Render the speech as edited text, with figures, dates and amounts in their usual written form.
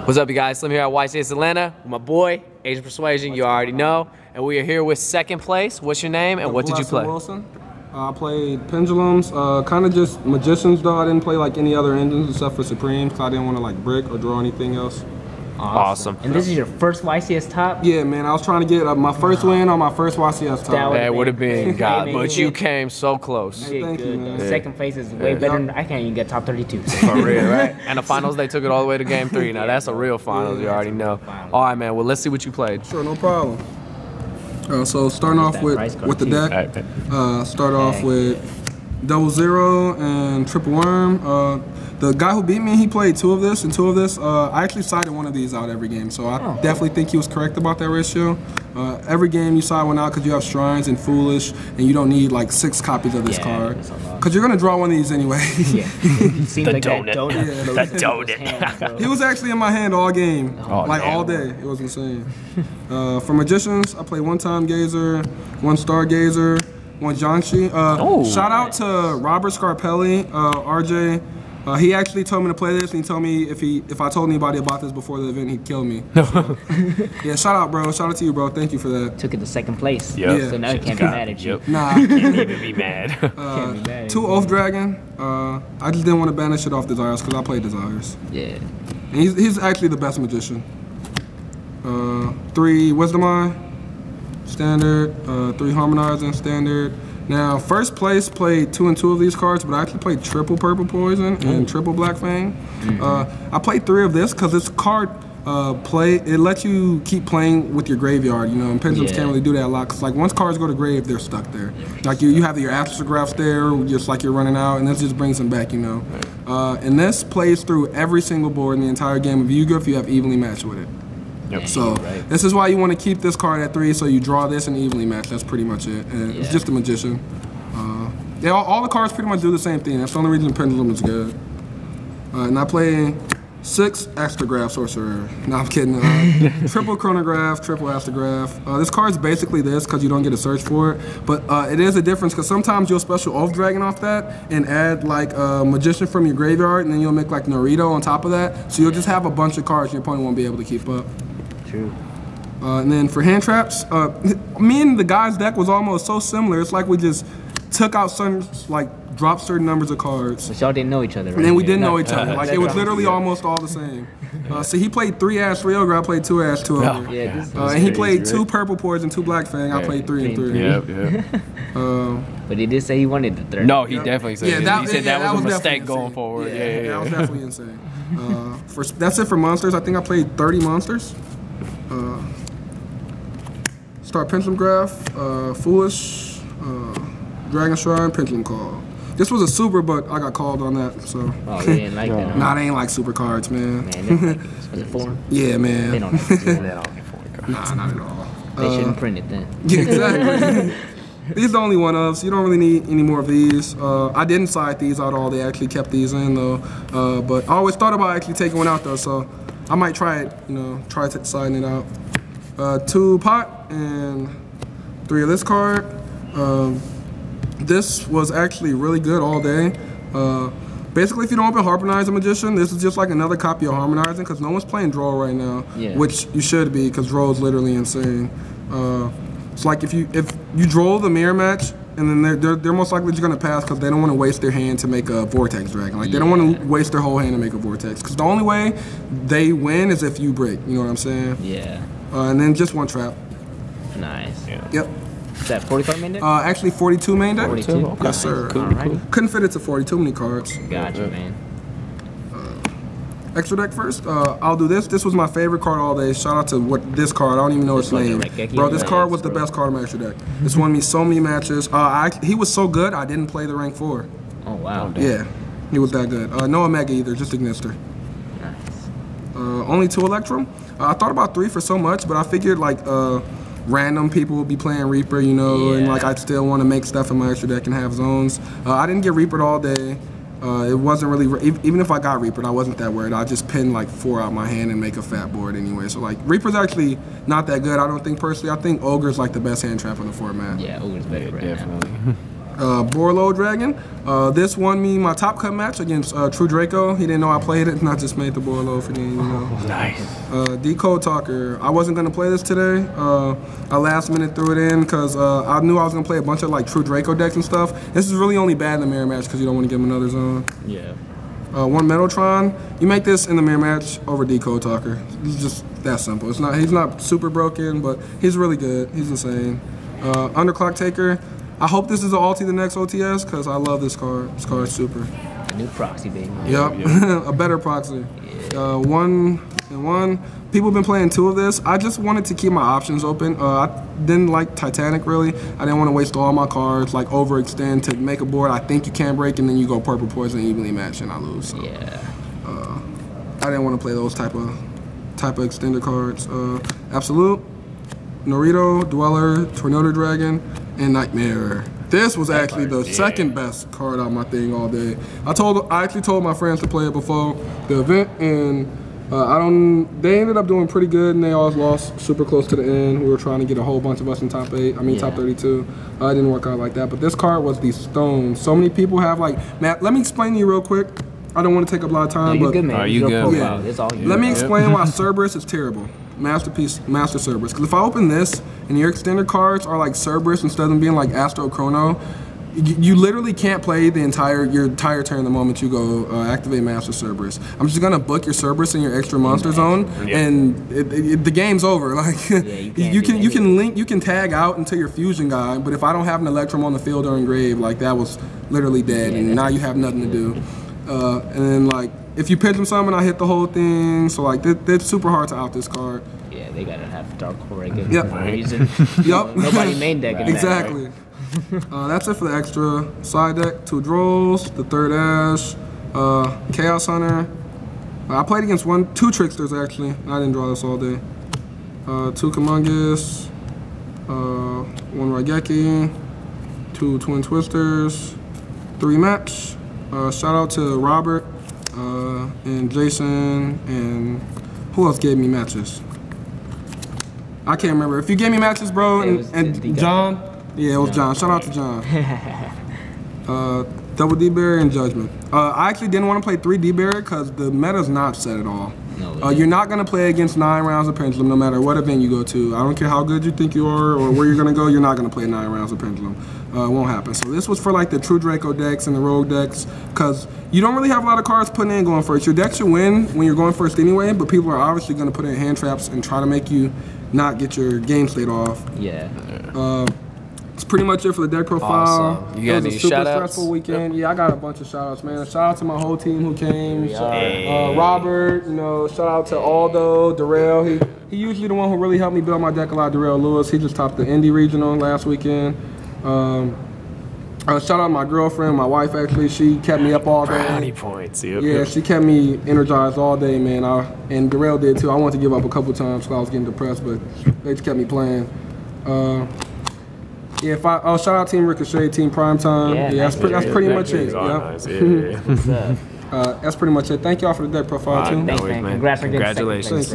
What's up, you guys? Slim here at YCS Atlanta with my boy, Asian Persuasion, you already know. And we are here with second place. What's your name and what did you play? Wilson. I played Pendulums, kind of just Magicians though. I didn't play like any other engines except for Supreme because I didn't want to like brick or draw anything else. Awesome. And this is your first YCS top? Yeah, man. I was trying to get my first win on my first YCS top. That would have been God, but you came so close. Hey, thank you, man. Second place is way better than I can't even get top 32. For real, right? And the finals, they took it all the way to game 3. Now that's a real finals, you already know. All right, man. Well, let's see what you played. Sure, no problem. So starting off with the deck, start off with double zero and triple worm. The guy who beat me, he played 2 of this and 2 of this. I actually sided one of these out every game, so I definitely think he was correct about that ratio. Every game you side one out because you have Shrines and Foolish, and you don't need like 6 copies of this card. Because you're going to draw one of these anyway. The like donut. The donut. He was actually in my hand all game, all day. It was insane. For Magicians, I played 1 Time Gazer, 1 Stargazer, 1 Janshi. Shout out to Robert Scarpelli, RJ. He actually told me to play this, and he told me if I told anybody about this before the event, he'd kill me. So, yeah, shout out, bro. Shout out to you, bro. Thank you for that. Took it to second place. Yep. Yeah. So now you can't be mad at you. Nah. Can't even be mad. 2 Oath Dragon. I just didn't want to banish it off Desires because I played Desires. Yeah. And he's actually the best magician. 3 Wisdom Eye, standard. 3 Harmonizing, standard. Now, first place played 2 and 2 of these cards, but I actually played triple Purple Poison and triple Black Fang. I played 3 of this because this card it lets you keep playing with your graveyard, you know, and Pendulums can't really do that a lot because like once cards go to grave, they're stuck there. Like you have your Astrographs there, just like you're running out, and this just brings them back, you know. And this plays through every single board in the entire game of Yu-Gi-Oh! If you have evenly matched with it. Yep. So this is why you want to keep this card at 3, so you draw this and evenly match. That's pretty much it. And it's just a Magician. All the cards pretty much do the same thing. That's the only reason Pendulum is good. And I play 6 Astrograph Sorcerer. No, I'm kidding. Triple Chronograph, triple Astrograph. This card's basically this because you don't get to search for it. But it is a difference because sometimes you'll special Oath Dragon off that and add like a Magician from your graveyard, and then you'll make like Naruto on top of that. So you'll just have a bunch of cards your opponent won't be able to keep up. True. And then for hand traps, me and the guy's deck was almost so similar. It's like we just took out certain, dropped certain numbers of cards. But y'all didn't know each other, right? And then we didn't know each other. Like, it was literally almost all the same. So he played 3 Ash 3 Ogre, I played 2 Ash 2 Ogre. And he played 2 Purple Poison, 2 Black Fang, I played 3 and 3. Yep. But he did say he wanted the 3rd. No, he definitely said he said that was a mistake going insane. forward. That was definitely insane. That's it for monsters. I think I played 30 monsters. Start Pendulum Graph, Foolish, Dragon Shrine, Pendulum Call. This was a super, but I got called on that, so. Oh, they didn't like that, huh? Nah, they ain't like super cards, man. Was it 4? Yeah, man. They don't have to do that. Nah, not at all. They shouldn't print it then. Yeah, exactly. These are the only one-ofs. You don't really need any more of these. I didn't side these out all. They actually kept these in, though. But I always thought about actually taking one out, though, so I might try it, you know, try siding it out. 2 pot and 3 of this card. This was actually really good all day. Basically, if you don't open Harmonize a Magician, this is just like another copy of Harmonizing because no one's playing Draw right now, which you should be because Draw is literally insane. It's like if you draw the mirror match, and then they're most likely just gonna pass because they don't want to waste their hand to make a Vortex Dragon. Like they don't want to waste their whole hand to make a Vortex because the only way they win is if you break. You know what I'm saying? Yeah. And then just 1 trap. Nice. Yep. Is that 45 main deck? Actually 42 main deck. 42? Okay. Yes, sir. Cool. Couldn't fit it to 40, too many cards. Gotcha, man. Extra deck first. I'll do this. This was my favorite card all day. Shout out to this card. I don't even know its name. Bro, this card was the best card in my extra deck. This won me so many matches. He was so good, I didn't play the rank 4. Oh, wow. Yeah, he was that good. No Omega either, just Ignister. Nice. Only 2 Electrum. I thought about 3 for so much, but I figured like random people would be playing Reaper, you know, and like I'd still want to make stuff in my extra deck and have zones. I didn't get Reapered all day. It wasn't really, even if I got Reapered, I wasn't that worried. I just pin like 4 out my hand and make a fat board anyway. So like Reaper's actually not that good, I don't think personally. I think Ogre's like the best hand trap in the format. Yeah, Ogre's better right definitely. now. Borlo Dragon. This won me my top cut match against True Draco. He didn't know I played it, and I just made the Borlo for game, you know. Nice. Decode Talker. I wasn't gonna play this today. I last minute threw it in because I knew I was gonna play a bunch of like True Draco decks and stuff. This is really only bad in the mirror match because you don't want to give him another zone. Yeah. One Metaltron. You make this in the mirror match over Decode Talker. It's just that simple. It's not. He's not super broken, but he's really good. He's insane. Underclock Taker. I hope this is an ulti the next OTS because I love this card. This card's super. A new proxy, baby. Yep, a better proxy. 1 and 1. People have been playing 2 of this. I just wanted to keep my options open. I didn't like Titanic really. I didn't want to waste all my cards, like overextend to make a board I think you can break, and then you go purple poison evenly match and I lose. So, Yeah. I didn't want to play those type of extender cards. Absolute, Norito, Dweller, Tornado Dragon, and Nightmare. This was actually the second best card on my thing all day. I actually told my friends to play it before the event, and they ended up doing pretty good, and they all lost super close to the end. We were trying to get a whole bunch of us in top 8. I mean, top 32. It didn't work out like that. But this card was the stone. So many people have like, Matt, let me explain to you real quick. I don't want to take up a lot of time, You're good, man. Are you good? Yeah. It's all you. Let me explain why Cerberus is terrible. Masterpiece, Master Cerberus. Because if I open this and your extender cards are like Cerberus instead of them being like Astro Chrono, you literally can't play your entire turn the moment you go activate Master Cerberus. I'm just gonna book your Cerberus in your extra monster zone, and the game's over. Like you can tag out into your fusion guy, but if I don't have an Electrum on the field or engraved, like that was literally dead, and now you have nothing to do. And then like if you Pendulum summon, I hit the whole thing. So like it's super hard to out this card. Yeah, they gotta have Dark Corrigan Yep. for a reason. Yep. Nobody main decking that, exactly. right? That's it for the extra side deck. 2 Drolls, the 3rd Ash, Chaos Hunter. I played against 2 Tricksters actually. I didn't draw this all day. 2 Kumongous, 1 Raigeki, 2 Twin Twisters, 3 Match. Shout out to Robert and Jason, and who else gave me matches? I can't remember. If you gave me matches, bro, and John. Yeah, it was John. Shout out to John. Double D-Berry and Judgment. I actually didn't want to play 3 D-Berry because the meta's not set at all. No, you're not going to play against 9 rounds of Pendulum no matter what event you go to. I don't care how good you think you are or where you're going to go, you're not going to play 9 rounds of Pendulum. It won't happen. So this was for like the True Draco decks and the Rogue decks because you don't really have a lot of cards putting in going first. Your deck should win when you're going first anyway, but people are obviously going to put in hand traps and try to make you not get your game state off. Yeah. That's pretty much it for the deck profile. Awesome. You got any super shout-outs? stressful weekend. Yeah, I got a bunch of shout-outs, man. Shout out to my whole team who came. Robert, you know, shout out to Aldo, Darrell. He usually the one who really helped me build my deck a lot, Darrell Lewis. He just topped the Indy Regional last weekend. Shout out to my girlfriend, my wife actually. She kept me up all day. Brownie points. Yeah, she kept me energized all day, man. And Darrell did too. I wanted to give up a couple times because I was getting depressed, but they just kept me playing. Yeah, shout out Team Ricochet, Team Primetime. Yeah, that's pretty much it. Yep. That's pretty much it. Thank y'all for the deck profile too. Thanks, man. Congrats again. Congratulations.